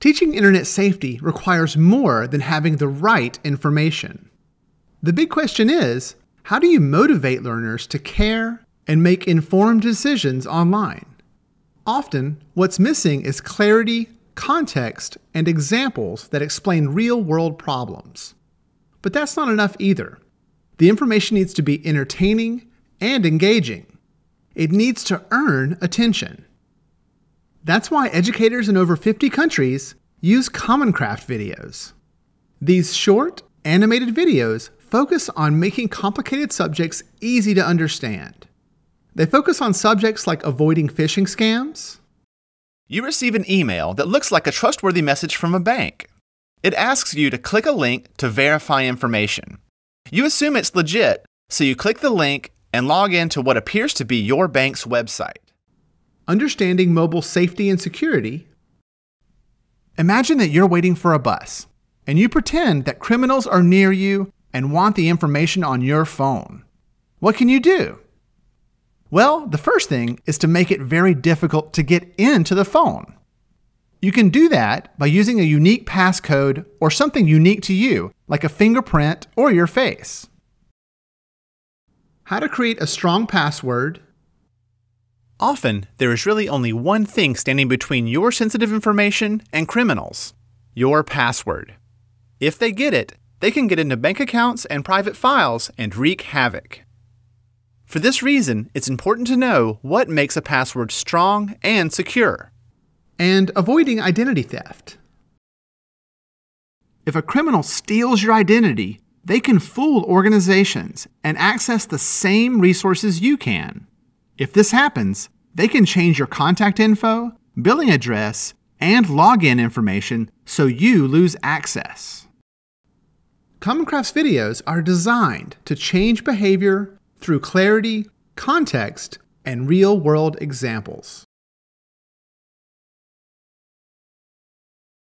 Teaching internet safety requires more than having the right information. The big question is, how do you motivate learners to care and make informed decisions online? Often, what's missing is clarity, context, and examples that explain real-world problems. But that's not enough either. The information needs to be entertaining and engaging. It needs to earn attention. That's why educators in over 50 countries use Common Craft videos. These short, animated videos focus on making complicated subjects easy to understand. They focus on subjects like avoiding phishing scams. You receive an email that looks like a trustworthy message from a bank. It asks you to click a link to verify information. You assume it's legit, so you click the link and log into what appears to be your bank's website. Understanding mobile safety and security. Imagine that you're waiting for a bus, and you pretend that criminals are near you and want the information on your phone. What can you do? Well, the first thing is to make it very difficult to get into the phone. You can do that by using a unique passcode or something unique to you, like a fingerprint or your face. How to create a strong password. Often, there is really only one thing standing between your sensitive information and criminals: your password. If they get it, they can get into bank accounts and private files and wreak havoc. For this reason, it's important to know what makes a password strong and secure. And avoiding identity theft. If a criminal steals your identity, they can fool organizations and access the same resources you can. If this happens, they can change your contact info, billing address, and login information so you lose access. Common Craft's videos are designed to change behavior through clarity, context, and real-world examples.